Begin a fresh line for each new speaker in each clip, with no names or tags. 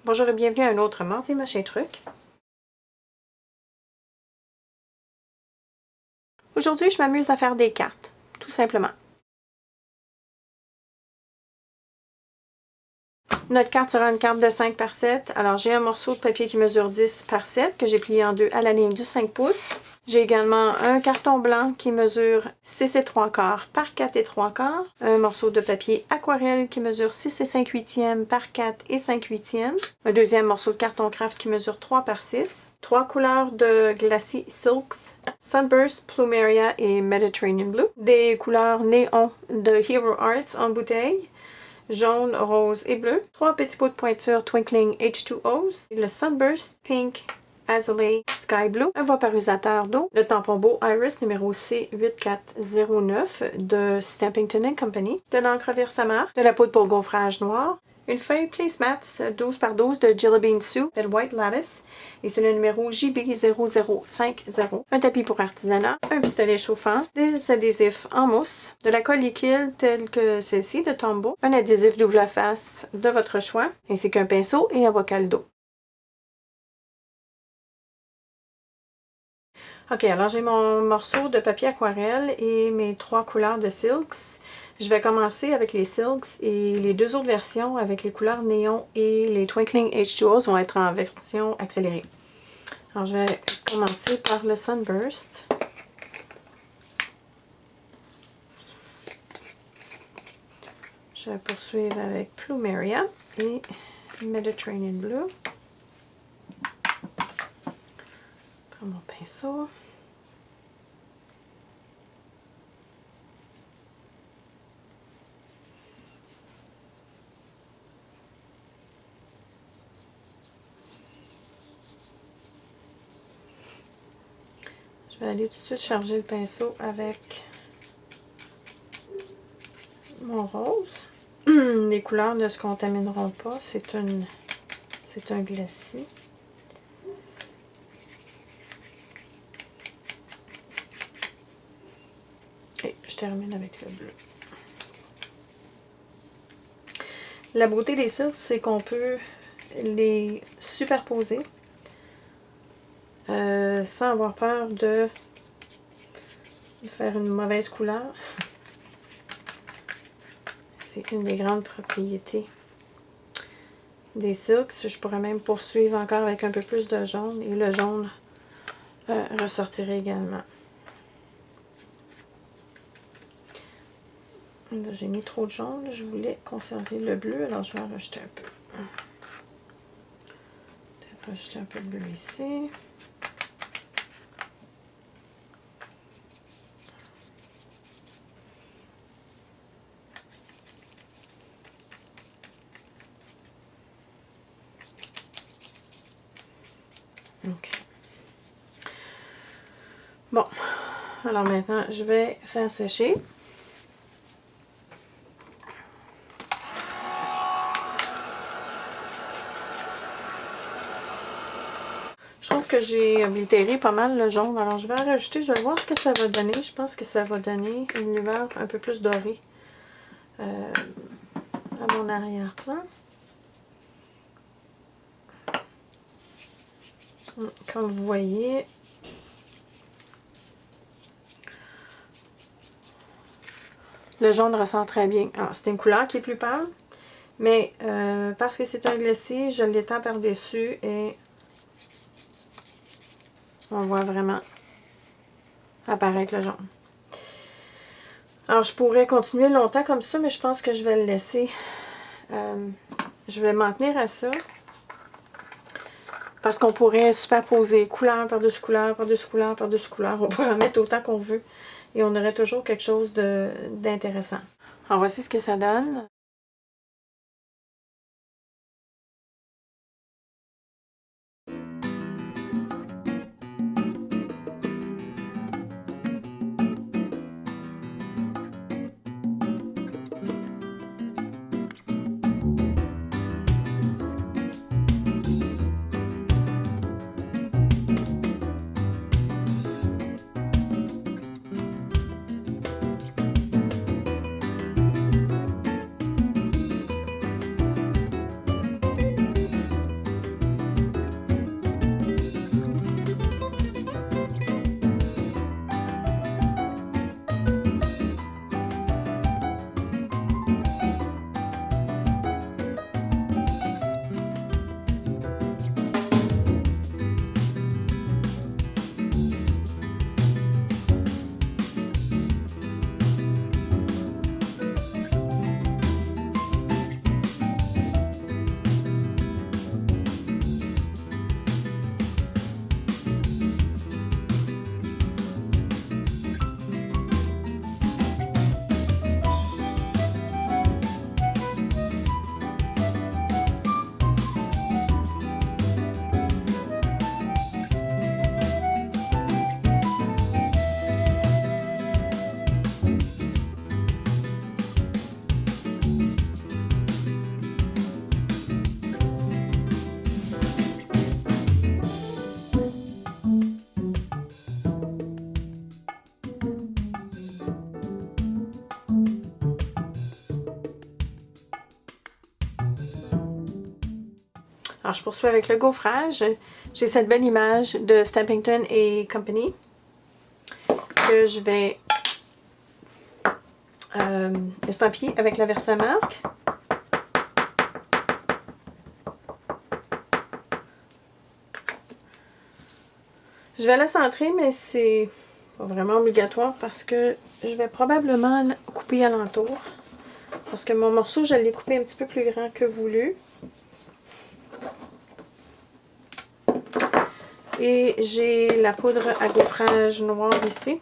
Bonjour et bienvenue à un autre Mardi Machin Truc. Aujourd'hui, je m'amuse à faire des cartes, tout simplement. Notre carte sera une carte de 5 par 7. Alors, j'ai un morceau de papier qui mesure 10 par 7 que j'ai plié en deux à la ligne du 5 pouces. J'ai également un carton blanc qui mesure 6 et 3/4 par 4 et 3/4. Un morceau de papier aquarelle qui mesure 6 et 5/8 par 4 et 5/8. Un deuxième morceau de carton craft qui mesure 3 par 6. Trois couleurs de Glacis Silks, Sunburst, Plumeria et Mediterranean Blue. Des couleurs néon de Hero Arts en bouteille. Jaune, rose et bleu. Trois petits pots de pointure Twinkling H2Os. Le Sunburst Pink Azalea Sky Blue. Un vaporisateur d'eau. Le tampon beau Iris numéro C8409 de Stampington & Company. De l'encre Versamark. De la poudre pour gonfrage noir. Une feuille Placemats 12 par 12 de Jelly Bean Soup de White Lattice. Et c'est le numéro JB0050. Un tapis pour artisanat. Un pistolet chauffant. Des adhésifs en mousse. De la colle liquide telle que celle-ci de Tombow. Un adhésif double face de votre choix. Ainsi qu'un pinceau et un bocal d'eau. Ok, alors j'ai mon morceau de papier aquarelle et mes trois couleurs de Silks. Je vais commencer avec les Silks et les deux autres versions avec les couleurs néon et les Twinkling H2Os vont être en version accélérée. Alors je vais commencer par le Sunburst. Je vais poursuivre avec Plumeria et Mediterranean Blue. Je prends mon pinceau. Je vais aller tout de suite charger le pinceau avec mon rose. Les couleurs ne se contamineront pas. C'est un glacis. Et je termine avec le bleu. La beauté des cils, c'est qu'on peut les superposer sans avoir peur de faire une mauvaise couleur. C'est une des grandes propriétés des silks. Je pourrais même poursuivre encore avec un peu plus de jaune et le jaune ressortirait également. J'ai mis trop de jaune, je voulais conserver le bleu, alors je vais en rajouter un peu. Peut-être rajouter un peu de bleu ici. Ok. Bon, alors maintenant je vais faire sécher. Je trouve que j'ai oblitéré pas mal le jaune, alors je vais en rajouter, je vais voir ce que ça va donner. Je pense que ça va donner une lueur un peu plus dorée à mon arrière-plan. Comme vous voyez, le jaune ressort très bien. Alors, c'est une couleur qui est plus pâle, mais parce que c'est un glacis, je l'étends par-dessus et on voit vraiment apparaître le jaune. Alors, je pourrais continuer longtemps comme ça, mais je pense que je vais le laisser. Je vais m'en tenir à ça. Parce qu'on pourrait superposer couleur par-dessus couleur, par-dessus couleur, par-dessus couleur. On pourrait en mettre autant qu'on veut. Et on aurait toujours quelque chose d'intéressant. Alors, voici ce que ça donne. Alors, je poursuis avec le gaufrage. J'ai cette belle image de Stampington & Company que je vais estampiller avec la Versamark. Je vais la centrer, mais c'est pas vraiment obligatoire parce que je vais probablement couper alentour. Parce que mon morceau, je l'ai coupé un petit peu plus grand que voulu. Et j'ai la poudre à gaufrage noire ici.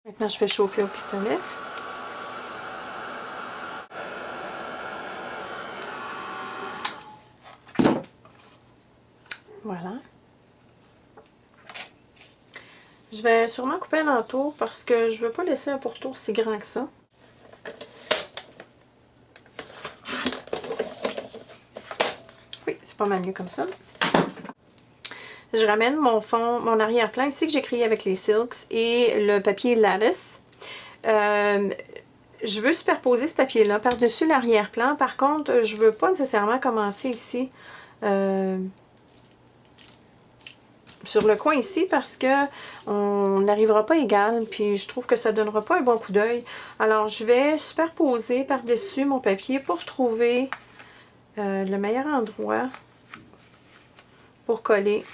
Maintenant, je fais chauffer au pistolet. Voilà. Je vais sûrement couper alentour parce que je ne veux pas laisser un pourtour si grand que ça. Oui, c'est pas mal mieux comme ça. Je ramène mon fond, mon arrière-plan ici que j'ai créé avec les Silks et le papier Lattice. Je veux superposer ce papier-là par-dessus l'arrière-plan. Par contre, je ne veux pas nécessairement commencer ici sur le coin ici parce que on n'arrivera pas égal. Puis je trouve que ça ne donnera pas un bon coup d'œil. Alors, je vais superposer par-dessus mon papier pour trouver le meilleur endroit pour coller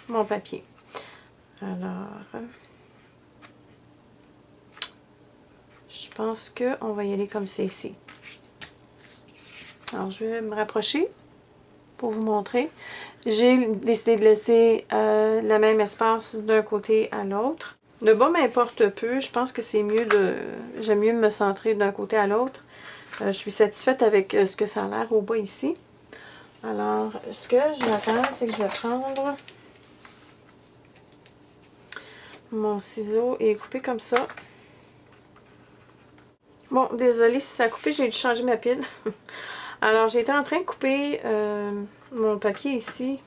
mon papier. Alors, je pense qu'on va y aller comme c'est ici. Alors, je vais me rapprocher pour vous montrer. J'ai décidé de laisser le même espace d'un côté à l'autre. Le bas m'importe peu. Je pense que c'est mieux de... J'aime mieux me centrer d'un côté à l'autre. Je suis satisfaite avec ce que ça a l'air au bas ici. Alors, ce que je vais faire, c'est que je vais prendre mon ciseau et couper comme ça. Bon, désolée si ça a coupé, j'ai dû changer ma pile. Alors, j'étais en train de couper mon papier ici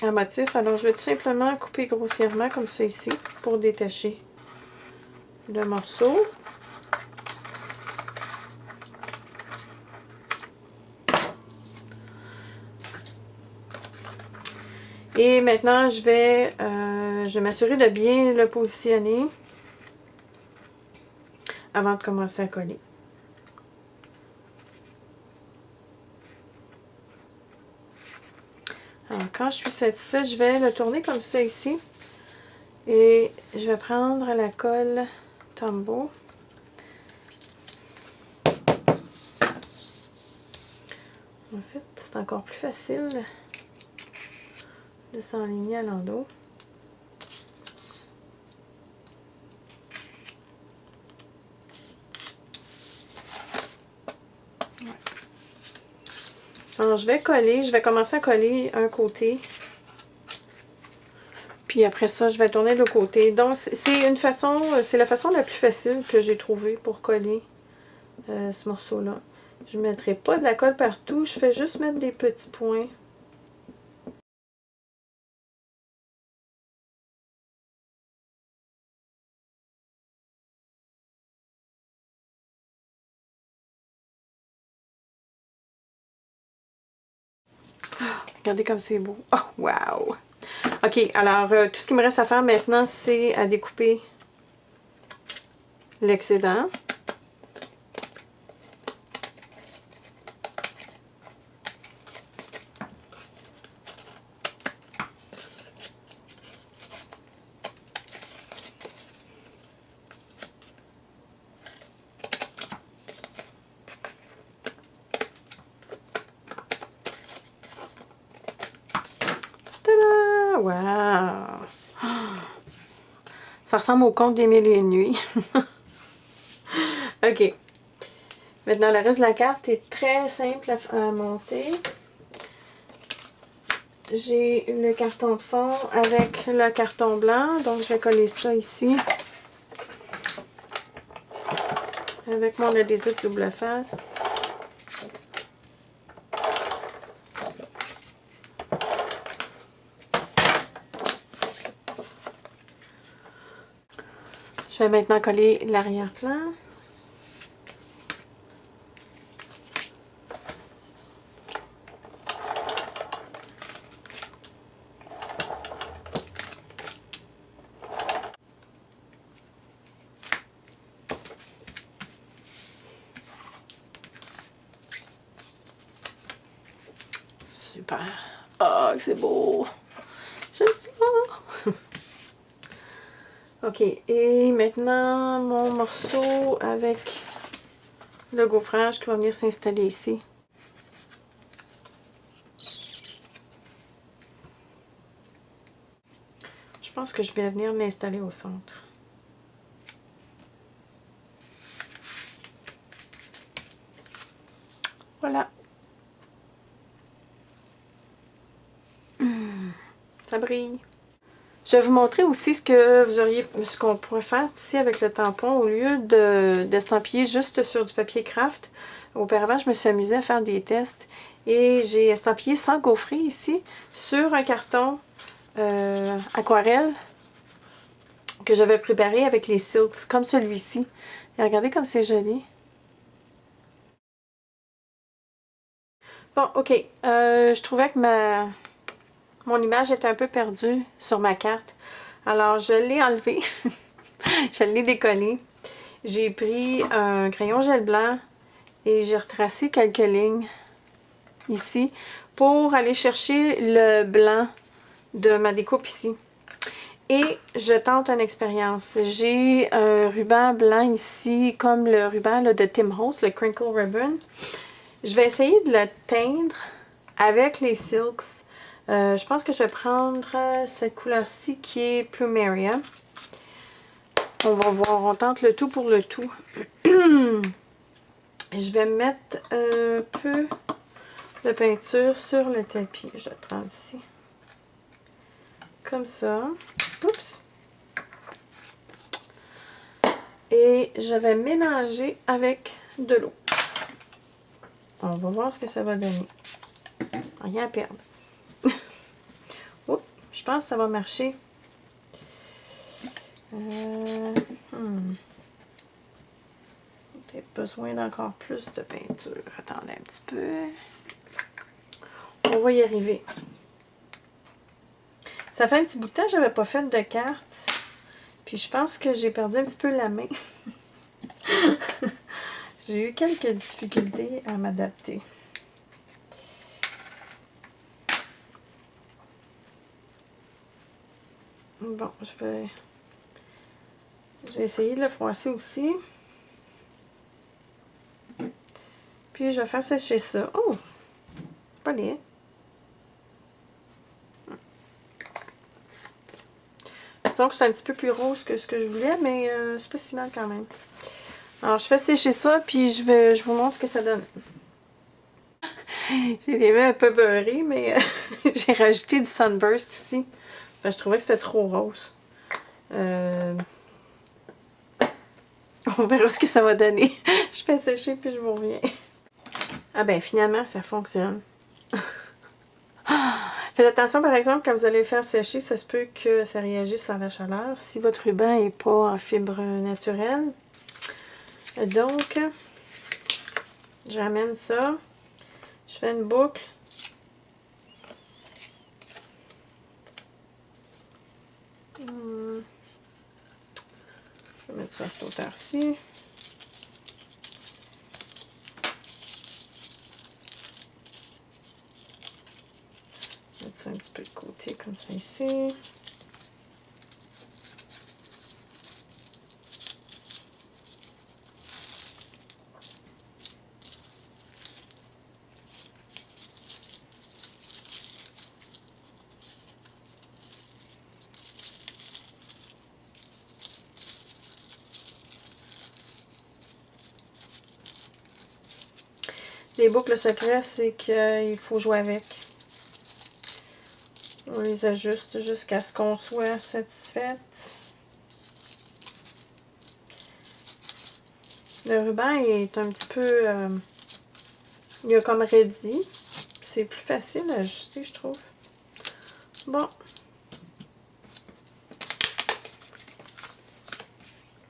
à motif. Alors, je vais tout simplement couper grossièrement comme ça ici pour détacher le morceau. Et maintenant, je vais m'assurer de bien le positionner avant de commencer à coller. Alors, quand je suis satisfaite, je vais le tourner comme ça ici. Et je vais prendre la colle Tombow. En fait, c'est encore plus facile de s'enligner à l'endos. Ouais. Alors, je vais commencer à coller un côté. Puis après ça, je vais tourner de l'autre côté. Donc, c'est la façon la plus facile que j'ai trouvée pour coller ce morceau-là. Je ne mettrai pas de la colle partout, je fais juste mettre des petits points. Regardez comme c'est beau. Oh, wow! OK, alors, tout ce qu'il me reste à faire maintenant, c'est à découper l'excédent. Tada! Wow! Ça ressemble au conte des mille et une nuits. OK. Maintenant, le reste de la carte est très simple à monter. J'ai le carton de fond avec le carton blanc. Donc, je vais coller ça ici. Avec mon adhésif double face. Je vais maintenant coller l'arrière-plan. Super. Ah, c'est beau. J'aime ça. Ok, et maintenant mon morceau avec le gaufrage qui va venir s'installer ici. Je pense que je vais venir m'installer au centre. Voilà. Ça brille. Je vais vous montrer aussi ce qu'on pourrait faire aussi avec le tampon au lieu d'estampiller juste sur du papier craft. Auparavant, je me suis amusée à faire des tests et j'ai estampillé sans gaufrer ici sur un carton aquarelle que j'avais préparé avec les silks comme celui-ci. Et regardez comme c'est joli. Bon, ok. Je trouvais que mon image était un peu perdue sur ma carte. Alors, je l'ai enlevée. Je l'ai décollée. J'ai pris un crayon gel blanc et j'ai retracé quelques lignes ici pour aller chercher le blanc de ma découpe ici. Et je tente une expérience. J'ai un ruban blanc ici, comme le ruban là, de Tim Holtz, le Crinkle Ribbon. Je vais essayer de le teindre avec les silks. Je pense que je vais prendre cette couleur-ci qui est Plumeria. On va voir, on tente le tout pour le tout. Je vais mettre un peu de peinture sur le tapis. Je vais le prendre ici. Comme ça. Oups. Et je vais mélanger avec de l'eau. On va voir ce que ça va donner. Rien à perdre. Oups, je pense que ça va marcher. Peut-être besoin d'encore plus de peinture. Attendez un petit peu. On va y arriver. Ça fait un petit bout de temps que je n'avais pas fait de carte. Puis je pense que j'ai perdu un petit peu la main. J'ai eu quelques difficultés à m'adapter. Bon, je vais essayer de le froisser aussi. Puis je vais faire sécher ça. Oh! C'est pas laid. Disons que c'est un petit peu plus rose que ce que je voulais, mais c'est pas si mal quand même. Alors, je fais sécher ça, puis je vous montre ce que ça donne. J'ai les mains un peu beurrées, mais j'ai rajouté du Sunburst aussi. Je trouvais que c'était trop rose. On verra ce que ça va donner. Je fais sécher, puis je vous reviens. Ah ben, finalement, ça fonctionne. Faites attention, par exemple, quand vous allez le faire sécher, ça se peut que ça réagisse à la chaleur. Si votre ruban n'est pas en fibre naturelle. Donc, je ramène ça. Je fais une boucle. Je vais mettre ça à cette hauteur-ci. Mettre ça un petit peu de côté comme ça ici. Les boucles secrètes, c'est qu'il faut jouer avec. On les ajuste jusqu'à ce qu'on soit satisfaite. Le ruban est un petit peu... il a comme raidi. C'est plus facile à ajuster, je trouve. Bon.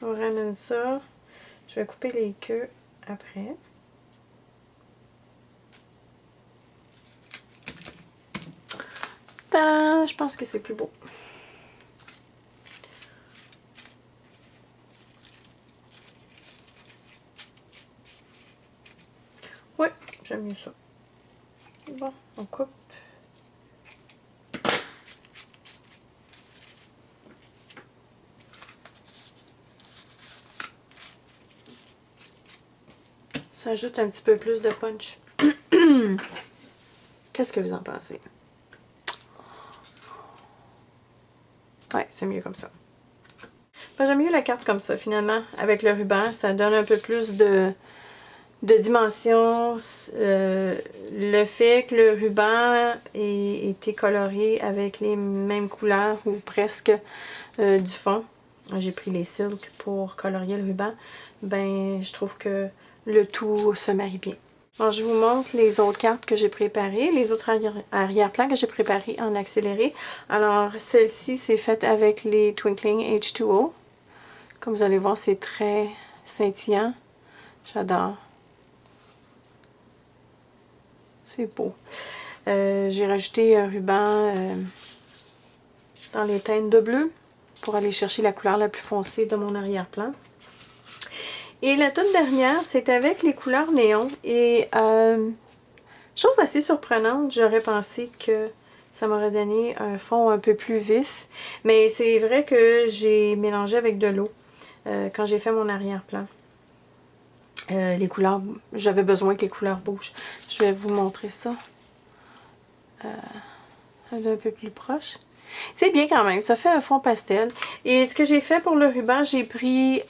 On ramène ça. Je vais couper les queues après. Tadam! Je pense que c'est plus beau. Oui, j'aime mieux ça. Bon, on coupe. Ça ajoute un petit peu plus de punch. Qu'est-ce que vous en pensez? Ouais, c'est mieux comme ça. Moi, j'aime mieux la carte comme ça, finalement. Avec le ruban, ça donne un peu plus de dimension. Le fait que le ruban ait été coloré avec les mêmes couleurs ou presque du fond. J'ai pris les silks pour colorier le ruban. Ben, je trouve que le tout se marie bien. Bon, je vous montre les autres cartes que j'ai préparées, les autres arrière-plans que j'ai préparés en accéléré. Alors, celle-ci, c'est faite avec les Twinkling H2O. Comme vous allez voir, c'est très scintillant. J'adore. C'est beau. J'ai rajouté un ruban dans les teintes de bleu pour aller chercher la couleur la plus foncée de mon arrière-plan. Et la toute dernière, c'est avec les couleurs néon. Et chose assez surprenante, j'aurais pensé que ça m'aurait donné un fond un peu plus vif. Mais c'est vrai que j'ai mélangé avec de l'eau quand j'ai fait mon arrière-plan. Les couleurs, j'avais besoin que les couleurs bougent. Je vais vous montrer ça d'un peu plus proche. C'est bien quand même, ça fait un fond pastel. Et ce que j'ai fait pour le ruban, j'ai pris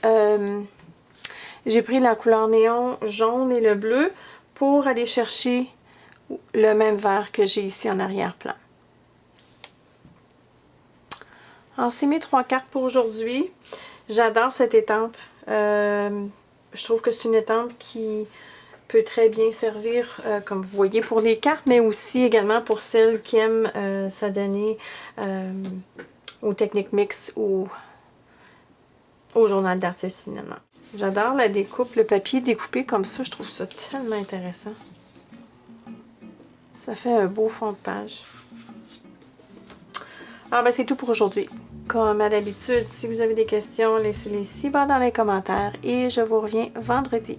la couleur néon jaune et le bleu pour aller chercher le même vert que j'ai ici en arrière-plan. Alors, c'est mes 3 cartes pour aujourd'hui. J'adore cette étampe. Je trouve que c'est une étampe qui peut très bien servir, comme vous voyez, pour les cartes, mais aussi également pour celles qui aiment s'adonner aux techniques mixtes ou au journal d'artiste finalement. J'adore la découpe, le papier découpé comme ça, je trouve ça tellement intéressant. Ça fait un beau fond de page. Alors, ben, c'est tout pour aujourd'hui. Comme à l'habitude, si vous avez des questions, laissez-les ci-bas dans les commentaires et je vous reviens vendredi.